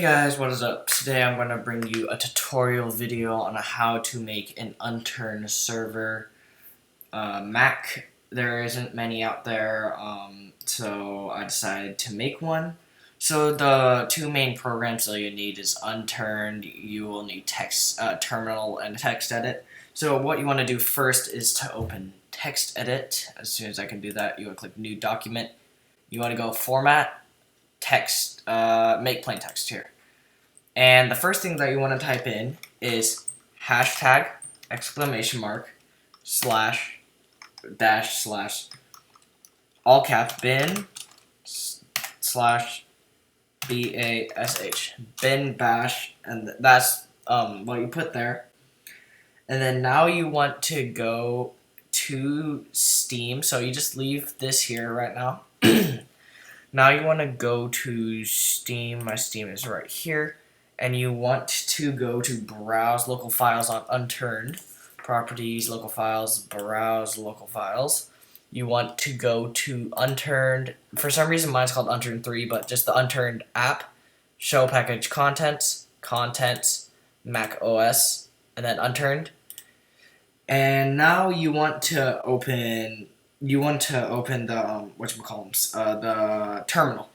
guys, what is up? Today I'm going to bring you a tutorial video on how to make an unturned server Mac. There isn't many out there, so I decided to make one. So the two main programs that you need is Unturned. You will need text terminal and text edit. So what you want to do first is to open text edit. As soon as I can do that, you want to click new document. You want to go format, text, make plain text here. And the first thing that you want to type in is hashtag, exclamation mark, slash, dash, slash, all cap, bin, slash, bash, bin bash, and that's what you put there. And then now you want to go to Steam, so you just leave this here right now. Now you want to go to Steam. My Steam is right here. And you want to go to Browse Local Files on Unturned. Properties, Local Files, Browse Local Files. You want to go to Unturned. For some reason mine's called Unturned 3, but just the Unturned app. Show Package Contents, Contents, Mac OS, and then Unturned. And now you want to open the the terminal,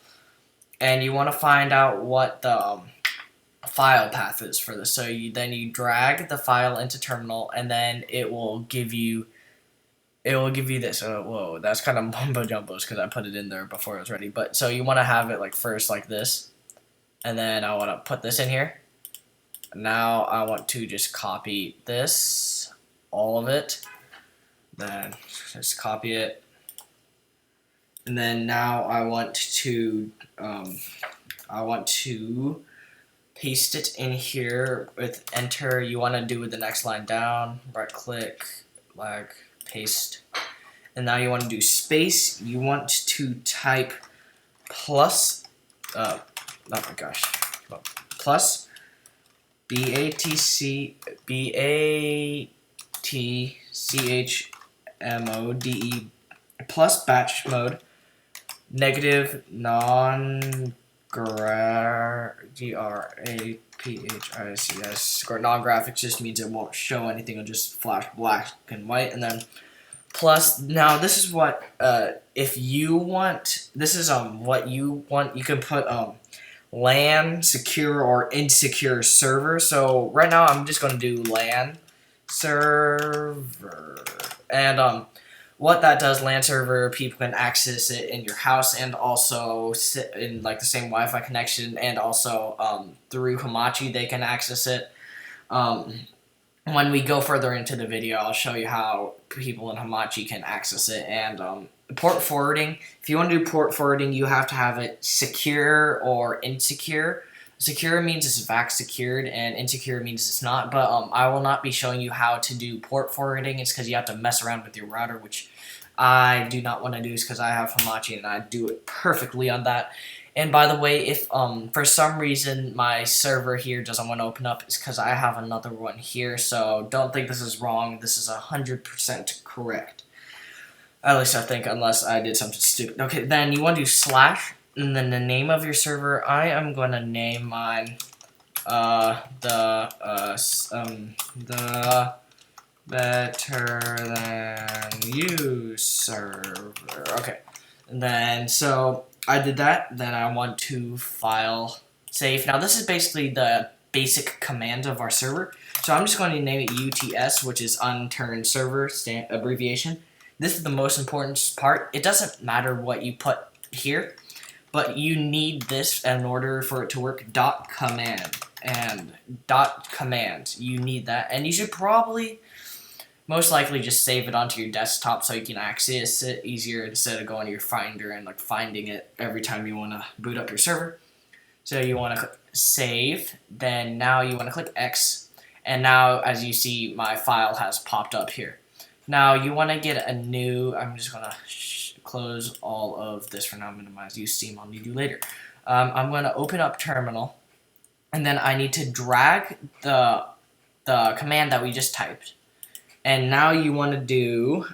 and you want to find out what the file path is for this. So then you drag the file into terminal, and then it will give you this. Whoa, that's kind of mumbo jumbos because I put it in there before it was ready. But so you want to have it like first like this, and then I want to put this in here. Now I want to just copy this, all of it. Then just copy it, and then now I want to paste it in here with enter. You want to do with the next line down, right click, like paste, and now you want to do space. You want to type plus, oh my gosh, plus BATCHMODE plus batch mode negative non-graphics non-graphics just means it won't show anything, it'll just flash black and white. And then plus, now this is what if you want, this is what you want, you can put LAN, secure, or insecure server. So right now I'm just going to do LAN server, and what that does, LAN server, people can access it in your house and also sit in like the same Wi-Fi connection, and also through Hamachi they can access it. When we go further into the video, I'll show you how people in Hamachi can access it. And port forwarding, if you want to do port forwarding, you have to have it secure or insecure. Secure means it's VAX secured, and insecure means it's not. But I will not be showing you how to do port forwarding. It's because you have to mess around with your router, which I do not want to do, because I have Hamachi and I do it perfectly on that. And by the way, if for some reason my server here doesn't want to open up, it's because I have another one here. So don't think this is wrong. This is 100% correct. At least I think, unless I did something stupid. Okay, then you want to do slash, and then the name of your server. I am going to name mine the Better Than You server. Okay, and then so I did that. Then I want to file save. Now this is basically the basic command of our server. So I'm just going to name it UTS, which is Unturned Server abbreviation. This is the most important part. It doesn't matter what you put here, but you need this in order for it to work. .command and .command. You need that, and you should probably, most likely, just save it onto your desktop so you can access it easier instead of going to your Finder and like finding it every time you want to boot up your server. So you want to click save. Then now you want to click X, and now as you see, my file has popped up here. Now you want to get a new, I'm just going to close all of this for now, minimize, use Steam, I'll need you later. I'm going to open up terminal, and then I need to drag the command that we just typed. And now you want to do,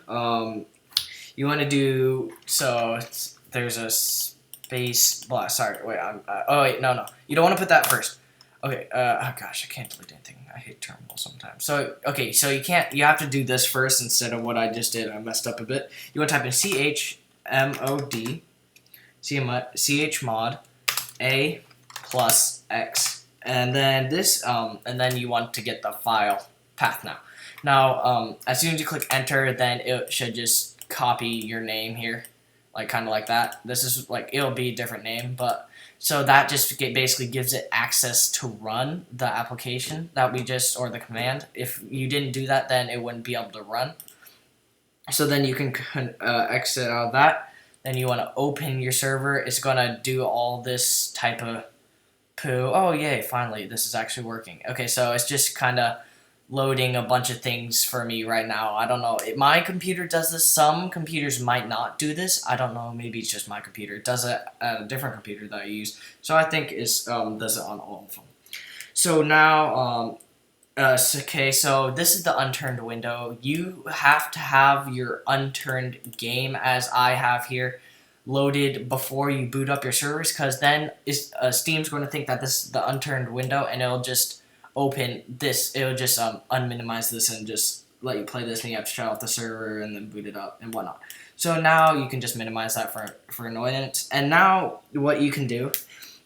so there's a base blast. Sorry, wait. Oh wait, no. You don't want to put that first. Okay. Oh gosh, I can't delete anything. I hate terminal sometimes. So okay, so you can't. You have to do this first instead of what I just did. I messed up a bit. You want to type in chmod chmod a plus x, and then this and then you want to get the file path now. Now, as soon as you click enter, then it should just copy your name here, like kind of like that. This is like, it'll be a different name, but so that just basically gives it access to run the application that we just, or the command. If you didn't do that, then it wouldn't be able to run. So then you can exit out of that. Then you want to open your server. It's going to do all this type of poo. Oh, yay, finally, this is actually working. Okay, so it's just kind of loading a bunch of things for me right now. I don't know. My computer does this. Some computers might not do this. I don't know. Maybe it's just my computer. It does it at a different computer that I use. So I think it does it on all of them. So now, okay, so this is the Unturned window. You have to have your Unturned game, as I have here, loaded before you boot up your servers, because then Steam's going to think that this is the Unturned window, and it'll just open this. It'll just unminimize this and just let you play this, and you have to shut off the server and then boot it up and whatnot. So now you can just minimize that for annoyance. And now what you can do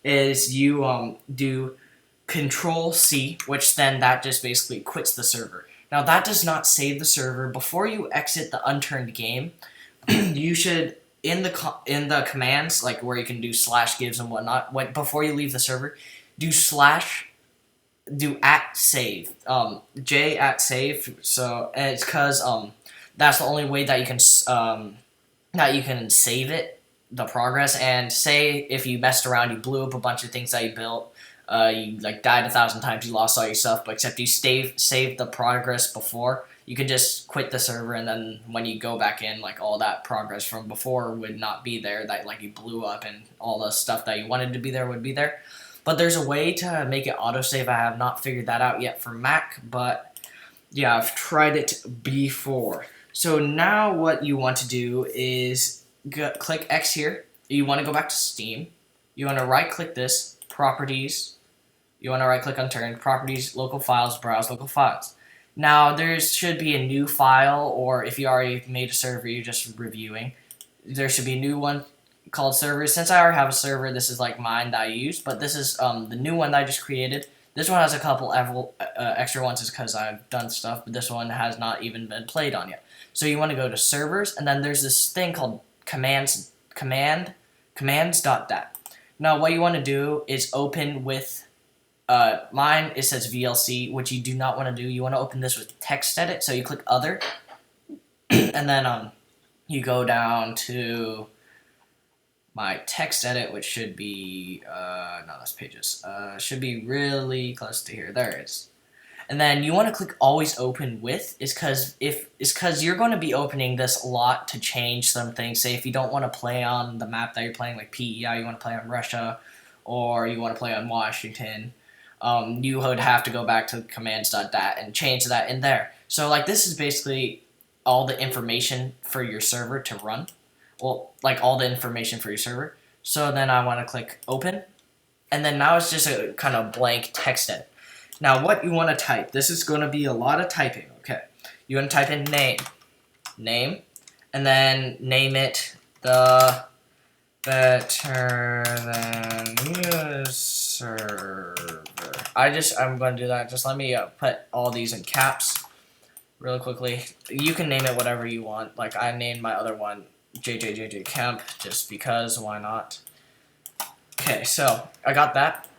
is you do Control C, which then that just basically quits the server. Now that does not save the server. Before you exit the Unturned game, you should in the commands, like where you can do /gives and whatnot. Before you leave the server, do @save, j@save. So and it's because that's the only way that you can save it, the progress. And say if you messed around, you blew up a bunch of things that you built, you like died 1,000 times, you lost all your stuff, but except you saved the progress before, you can just quit the server, and then when you go back in, like all that progress from before would not be there, that like you blew up, and all the stuff that you wanted to be there would be there. But there's a way to make it autosave. I have not figured that out yet for Mac, but yeah, I've tried it before. So now what you want to do is click X here. You want to go back to Steam. You want to right-click this, Properties. You want to right-click Unturned, Properties, Local Files, Browse Local Files. Now, there should be a new file, or if you already made a server, you're just reviewing. There should be a new one called servers. Since I already have a server, this is like mine that I use, but this is the new one that I just created. This one has a couple extra ones just because I've done stuff, but this one has not even been played on yet. So you want to go to servers, and then there's this thing called commands.dat. Now what you want to do is open with mine, it says VLC, which you do not want to do. You want to open this with text edit, so you click other, and then you go down to my text edit, which should be no, that's pages. Should be really close to here. There it is. And then you want to click always open with, is because you're going to be opening this a lot to change some things. Say if you don't want to play on the map that you're playing, like PEI, you want to play on Russia, or you want to play on Washington, you would have to go back to commands.dat and change that in there. So like this is basically all the information for your server to run. Well, like all the information for your server. So then I want to click open, and then now it's just a kind of blank text edit. Now what you want to type, this is going to be a lot of typing, okay. You want to type in name, and then name it the Better Than You server. I'm going to do that. Just let me put all these in caps really quickly. You can name it whatever you want. Like I named my other one JJJJ Camp, just because, why not? Okay, so I got that.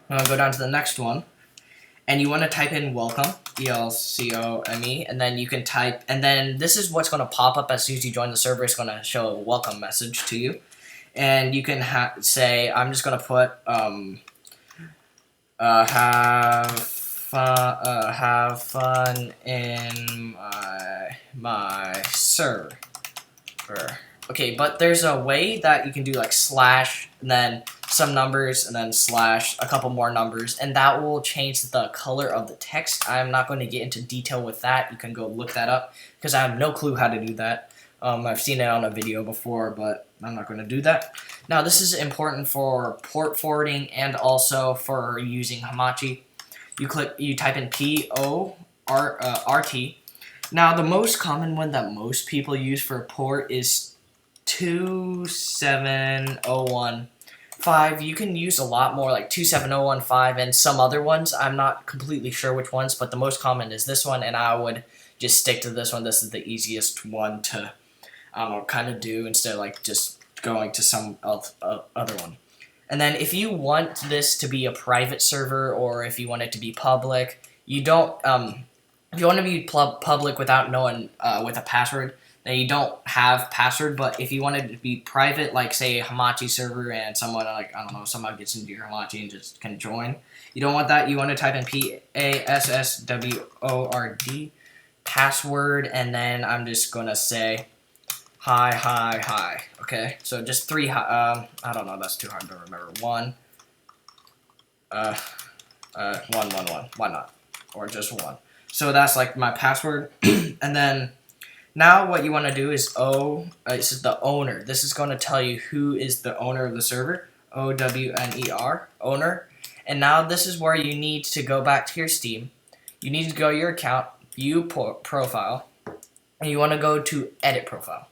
I'm gonna go down to the next one, and you want to type in welcome, ELCOME, and then you can type, and then this is what's going to pop up as soon as you join the server. It's going to show a welcome message to you, and you can say, I'm just going to put have fun in my server. Okay, but there's a way that you can do like slash, and then some numbers, and then slash, a couple more numbers, and that will change the color of the text. I'm not going to get into detail with that. You can go look that up, because I have no clue how to do that. I've seen it on a video before, but I'm not going to do that. Now, this is important for port forwarding and also for using Hamachi. You type in PORT. Now, the most common one that most people use for a port is 27015. You can use a lot more, like 27015 and some other ones. I'm not completely sure which ones, but the most common is this one, and I would just stick to this one. This is the easiest one to kind of do instead of like just going to some other one. And then if you want this to be a private server or if you want it to be public, you don't. If you want to be public without knowing with a password, then you don't have password. But if you want it to be private, like say a Hamachi server and someone like I don't know, someone gets into your Hamachi and just can join, you don't want that. You want to type in PASSWORD password, and then I'm just gonna say hi. Okay, so just 3 hi. I don't know. That's too hard to remember. 1 1 Why not? Or just 1. So that's like my password. And then now what you want to do is this is the owner. This is going to tell you who is the owner of the server. OWNER, owner. And now this is where you need to go back to your Steam. You need to go to your account, view profile, and you want to go to edit profile.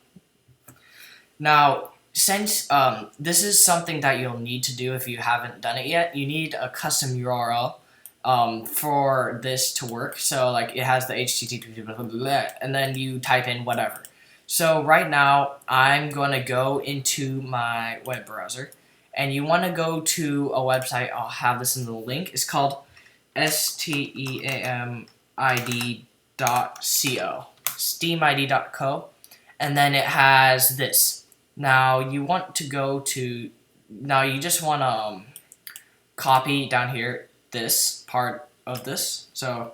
Now, since this is something that you'll need to do if you haven't done it yet, you need a custom URL for this to work. So like it has the HTTP blah, blah, blah, and then you type in whatever. So right now I'm going to go into my web browser, and you want to go to a website. I'll have this in the link. It's called steamid.co, and then it has this. Now you want to go to, now you just want to copy down here this part of this. So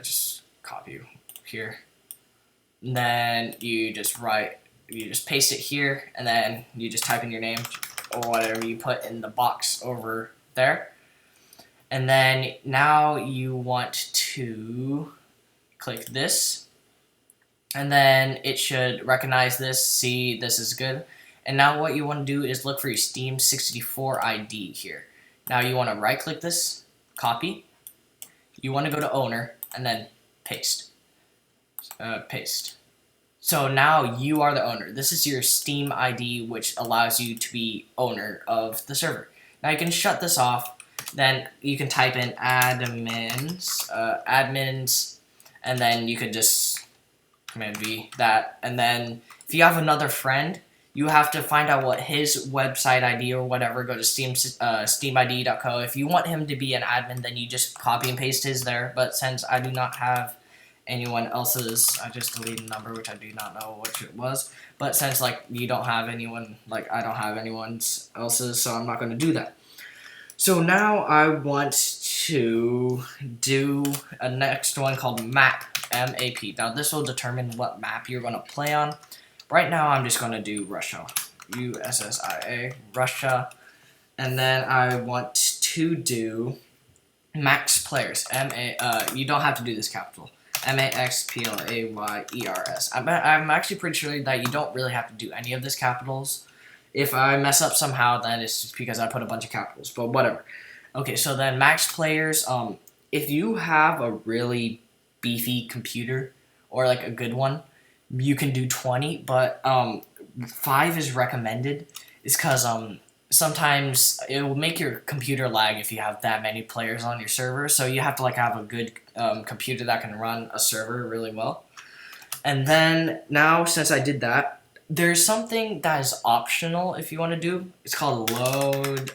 just copy here, and then you just paste it here, and then you just type in your name or whatever you put in the box over there. And then now you want to click this, and then it should recognize this, see this is good. And now what you want to do is look for your Steam 64 ID here. Now you want to right click this, copy. You want to go to owner and then paste. Paste. So now you are the owner. This is your Steam ID, which allows you to be owner of the server. Now you can shut this off. Then you can type in admins, and then you could just Command V that. And then if you have another friend, you have to find out what his website ID or whatever. Go to steamid.co. If you want him to be an admin, then you just copy and paste his there. But since I do not have anyone else's, I just deleted a number, which I do not know which it was. But since like you don't have anyone, like I don't have anyone else's, so I'm not going to do that. So now I want to do a next one called map, M-A-P. Now this will determine what map you're going to play on. Right now I'm just going to do Russia, U-S-S-I-A, Russia. And then I want to do max players, you don't have to do this capital, M-A-X-P-L-A-Y-E-R-S. I'm actually pretty sure that you don't really have to do any of this capitals. If I mess up somehow, then it's just because I put a bunch of capitals, but whatever. Okay, so then max players, if you have a really beefy computer, or like a good one, you can do 20, but 5 is recommended, is because sometimes it will make your computer lag if you have that many players on your server, so you have to like have a good computer that can run a server really well. And then now, since I did that, there's something that is optional if you want to do. It's called loadout,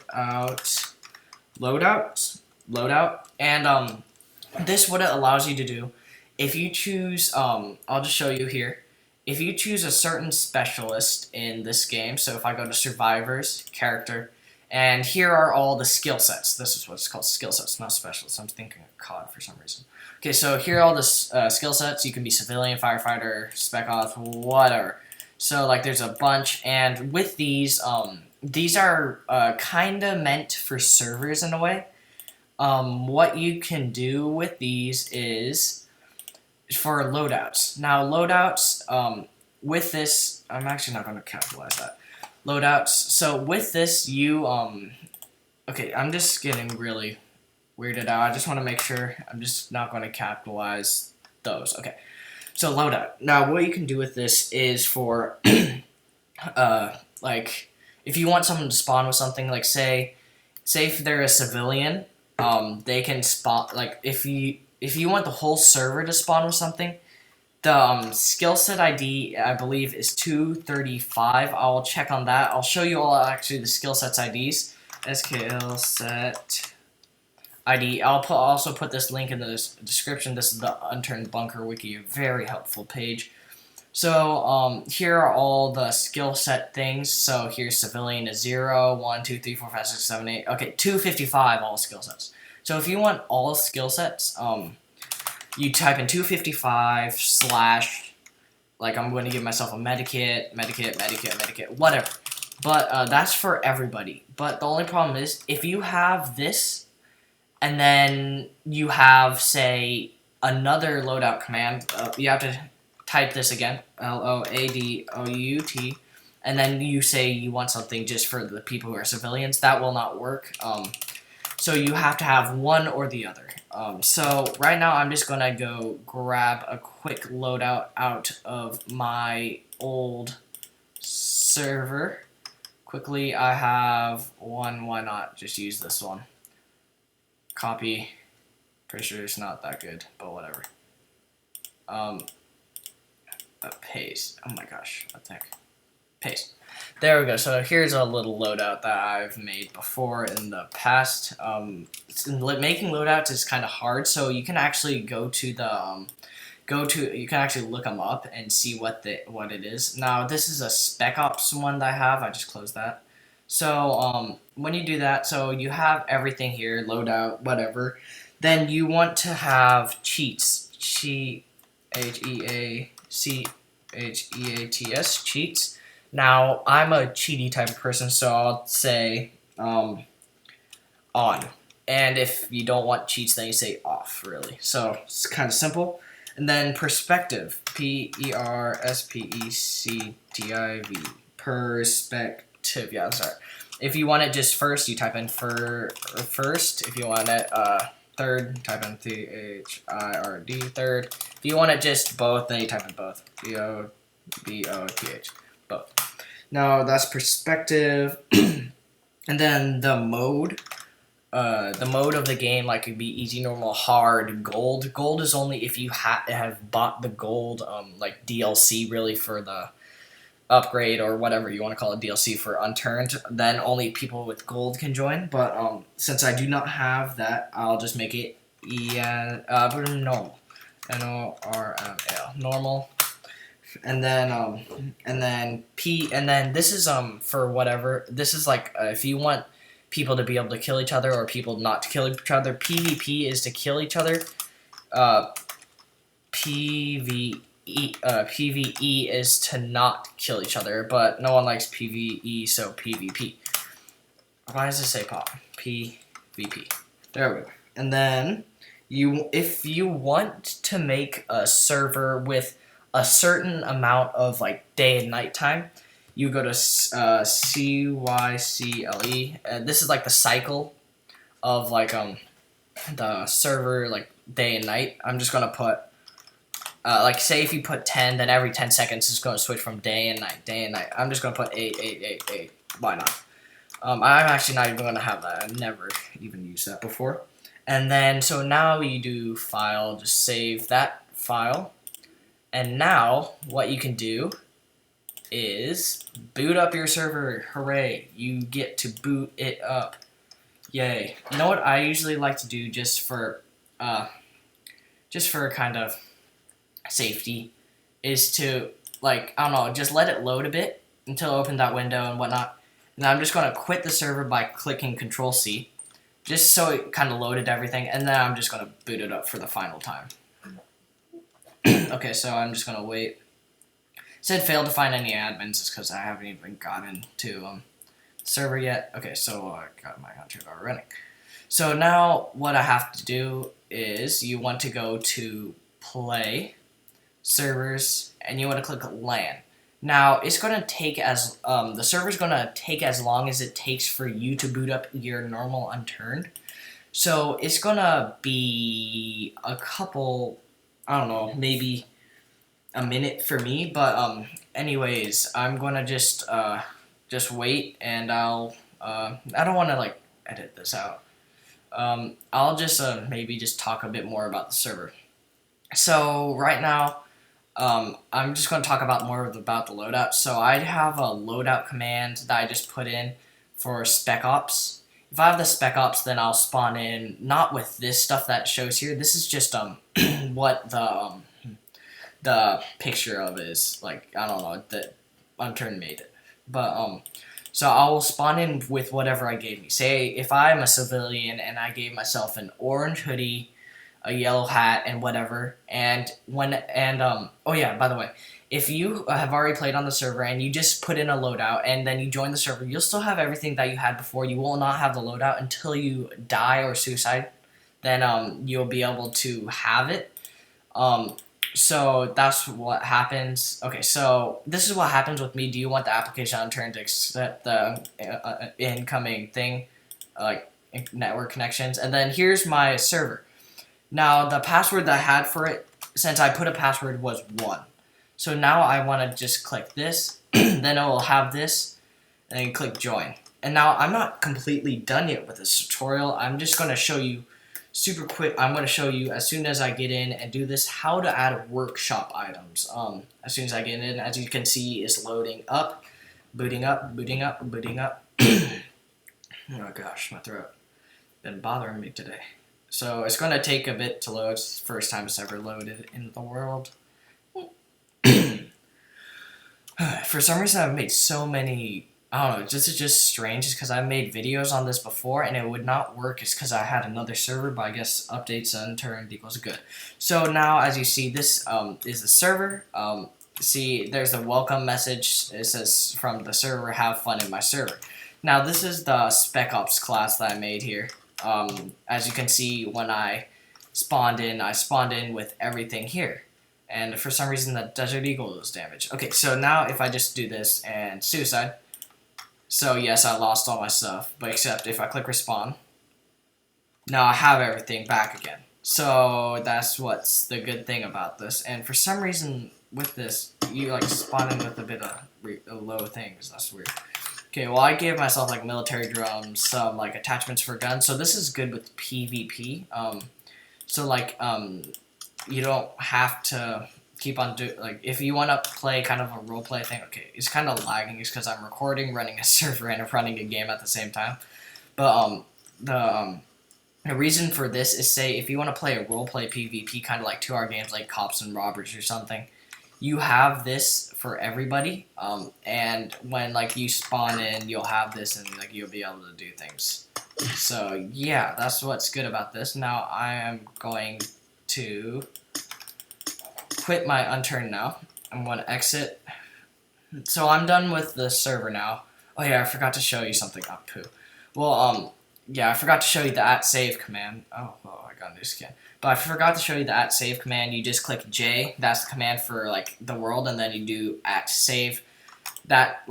and this what it allows you to do. If you choose, I'll just show you here. If you choose a certain specialist in this game, so if I go to survivors, character, and here are all the skill sets. This is what's called skill sets, not specialists. I'm thinking of COD for some reason. Okay, so here are all the skill sets. You can be civilian, firefighter, spec ops, whatever. So like there's a bunch, and with these are kind of meant for servers in a way. What you can do with these is, for loadouts. Now loadouts, with this, I'm actually not going to capitalize that. Loadouts. So with this, you okay, I'm just getting really weirded out. I just want to make sure I'm just not going to capitalize those. Okay. So loadout. Now what you can do with this is for like if you want someone to spawn with something, like say if they're a civilian, they can spawn, like if you want the whole server to spawn with something, the skill set ID I believe is 235. I'll check on that. I'll show you all actually the skill sets IDs. Skillset ID. I'll also put this link in the description. This is the Unturned Bunker Wiki, a very helpful page. So here are all the skill set things. So here's civilian is 0, 1, 2, 3, 4, 5, 6, 7, 8. Okay, 255 all skill sets. So if you want all skill sets, you type in 255 slash, like I'm going to give myself a medikit, whatever. But that's for everybody. But the only problem is if you have this, and then you have, say, another loadout command, you have to type this again, LOADOUT, and then you say you want something just for the people who are civilians. That will not work. So you have to have one or the other. So right now I'm just going to go grab a quick loadout out of my old server. Quickly, I have one. Why not just use this one? Copy. Pretty sure it's not that good, but whatever. Paste. Oh my gosh, what the heck? Paste. There we go. So here's a little loadout that I've made before in the past. Making loadouts is kind of hard, so you can actually go to the you can actually look them up and see what it is. Now this is a Spec Ops one that I have. I just closed that. So when you do that, so you have everything here, loadout, whatever. Then you want to have cheats. Cheats. Cheats. Now I'm a cheaty type of person, so I'll say on. And if you don't want cheats, then you say off. Really. So it's kind of simple. And then perspective. PERSPECTIV. Perspective. Yeah, sorry. If you want it just first, you type in first. If you want it third, type in THIRD, third. If you want it just both, then you type in both. BOTH. Both. Now that's perspective. And then the mode. The mode of the game, like, could be easy, normal, hard, gold. Gold is only if you have bought the gold, like, DLC, really, for the upgrade, or whatever you want to call it, DLC for Unturned. Then only people with gold can join. But, since I do not have that, I'll just make it normal. N-O-R-M-A-L. Normal. And then this is, for whatever. This is, like, if you want people to be able to kill each other or people not to kill each other. PvP is to kill each other. PvE is to not kill each other, but no one likes PvE, so PvP. Why does it say pop? PvP. There we go. And then if you want to make a server with a certain amount of, like, day and night time, you go to CYCLE. This is like the cycle of, like, the server, like, day and night. I'm just gonna put like, say if you put 10, then every 10 seconds it's gonna switch from day and night. I'm just gonna put 8, 8, 8, 8. Why not? I'm actually not even gonna have that. I've never even used that before. And then so now you do file, just save that file. And now what you can do is boot up your server. Hooray, you get to boot it up. Yay. You know what I usually like to do just for kind of safety is to, like, I don't know, just let it load a bit until I open that window and whatnot. And I'm just going to quit the server by clicking Control-C, just so it kind of loaded everything, and then I'm just going to boot it up for the final time. Okay, so I'm just going to wait. It said failed to find any admins, just because I haven't even gotten to the server yet. Okay, so I got my country bar running. So now what I have to do is you want to go to play, servers, and you want to click LAN. Now it's gonna take the server's gonna take as long as it takes for you to boot up your normal Unturned. So it's gonna be a couple, I don't know, maybe a minute for me. But anyways, I'm gonna just wait, and I don't want to like edit this out. I'll just maybe just talk a bit more about the server. So right now, I'm just going to talk about more about the loadout. So I have a loadout command that I just put in for Spec Ops. If I have the Spec Ops, then I'll spawn in, not with this stuff that shows here. This is just what the picture of is. Like, I don't know, that Unturned made it. But so I'll spawn in with whatever I gave me. Say if I'm a civilian and I gave myself an orange hoodie, a yellow hat, and whatever. Oh yeah, by the way, if you have already played on the server and you just put in a loadout and then you join the server, you'll still have everything that you had before. You will not have the loadout until you die or suicide. Then you'll be able to have it. So that's what happens. Okay, so this is what happens with me. Do you want the application Unturned to accept the incoming thing, like network connections? And then here's my server. Now, the password that I had for it, since I put a password, was 1. So now I want to just click this, then it will have this, and then click join. And now I'm not completely done yet with this tutorial. I'm just going to show you super quick. I'm going to show you as soon as I get in and do this, how to add workshop items. As soon as I get in, as you can see, it's loading up, booting up, booting up, booting up. Oh gosh, my throat been bothering me today. So it's going to take a bit to load. It's the first time it's ever loaded in the world. For some reason, I've made so many, I don't know, this is just strange. It's because I made videos on this before and it would not work. It's because I had another server, but I guess updates unturned equals good. So now, as you see, this is the server. See, there's a welcome message. It says from the server, have fun in my server. Now, this is the Spec Ops class that I made here. As you can see, when I spawned in with everything here. And for some reason, the Desert Eagle was damaged. Okay, so now if I just do this and suicide. So yes, I lost all my stuff. But except if I click respawn, now I have everything back again. So that's what's the good thing about this. And for some reason, with this, you like spawn in with a bit of low things. That's weird. Okay, well, I gave myself, like, military drums, some, like, attachments for guns, so this is good with PvP. So, like, you don't have to keep on like, if you want to play kind of a roleplay thing, okay, it's kind of lagging, it's because I'm recording, running a server, and running a game at the same time. But, the reason for this is, say, if you want to play a roleplay PvP, kind of like 2-hour games, like Cops and Robbers or something, you have this for everybody, and when like you spawn in, you'll have this, and like you'll be able to do things. So yeah, that's what's good about this. Now I am going to quit my Unturned now. I'm going to exit. So I'm done with the server now. Oh yeah, I forgot to show you something. Oh, poo. Well, yeah, I forgot to show you the @save command. Oh, I got a new skin. But I forgot to show you the @save command. You just click J. That's the command for like the world, and then you do @save. That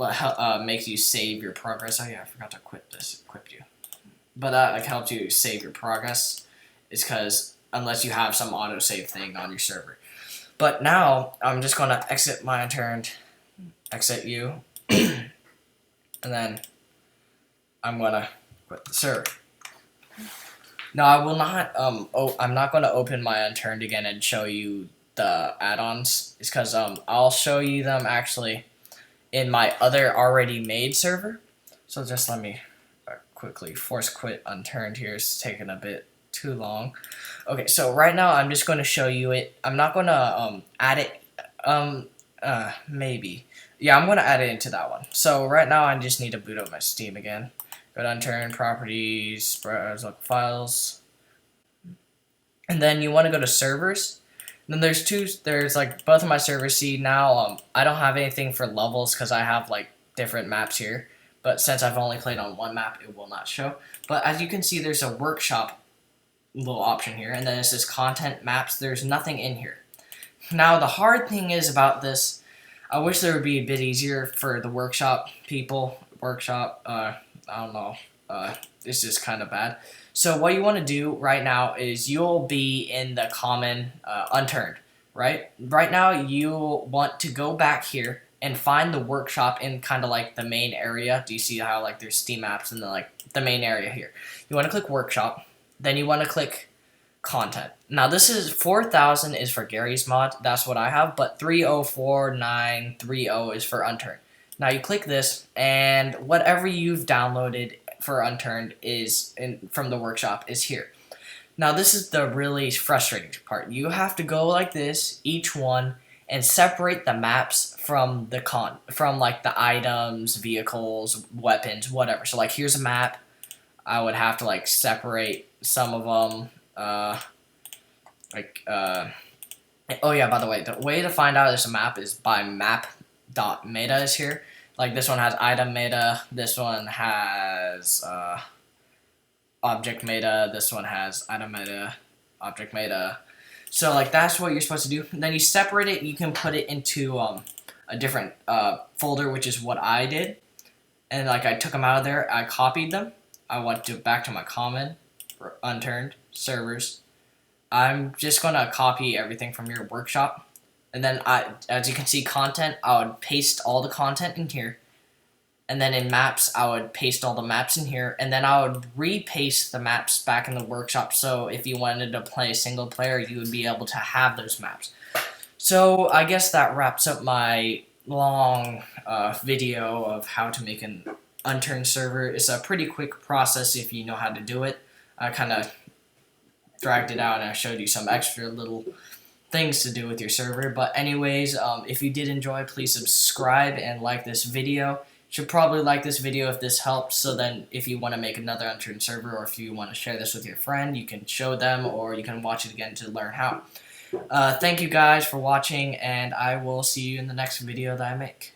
makes you save your progress. Oh yeah, I forgot to equip you. But that like helps you save your progress. It's because unless you have some autosave thing on your server. But now I'm just gonna exit my Unturned, exit you, and then I'm gonna quit the server. Now I will not. I'm not gonna open my Unturned again and show you the add-ons. It's because I'll show you them actually in my other already made server. So just let me quickly force quit Unturned here. It's taking a bit too long. Okay, so right now I'm just going to show you it. I'm not going to add it. Maybe. Yeah, I'm going to add it into that one. So right now I just need to boot up my Steam again. Go to Unturned, Properties, Browse Local Files. And then you want to go to Servers. And then there's like both of my servers. See, now I don't have anything for levels because I have like different maps here. But since I've only played on one map, it will not show. But as you can see, there's a workshop little option here. And then it says content maps. There's nothing in here. Now, the hard thing is about this, I wish there would be a bit easier for the workshop people. I don't know. It's just kind of bad. So what you want to do right now is you'll be in the common Unturned, right? Right now, you want to go back here and find the workshop in kind of like the main area. Do you see how like there's Steam apps and then like the main area here? You want to click workshop. Then you want to click content. Now this is 4000 is for Gary's mod. That's what I have, but 304930 is for Unturned. Now you click this, and whatever you've downloaded for Unturned from the workshop is here. Now this is the really frustrating part. You have to go like this, each one, and separate the maps from from like the items, vehicles, weapons, whatever. So like here's a map. I would have to like separate some of them. Oh yeah, by the way to find out there's a map is by map.meta is here. Like this one has item meta, this one has object meta, this one has item meta, object meta. So like that's what you're supposed to do. And then you separate it, you can put it into a different folder, which is what I did. And like I took them out of there, I copied them. I went back to my common, Unturned, servers. I'm just going to copy everything from your workshop. And then, as you can see, content, I would paste all the content in here. And then in maps, I would paste all the maps in here. And then I would repaste the maps back in the workshop. So if you wanted to play single player, you would be able to have those maps. So I guess that wraps up my long video of how to make an Unturned server. It's a pretty quick process if you know how to do it. I kind of dragged it out and I showed you some extra little things to do with your server. But anyways, if you did enjoy, please subscribe and like this video. You should probably like this video if this helped, so then if you want to make another Unturned server or if you want to share this with your friend, you can show them or you can watch it again to learn how. Thank you guys for watching, and I will see you in the next video that I make.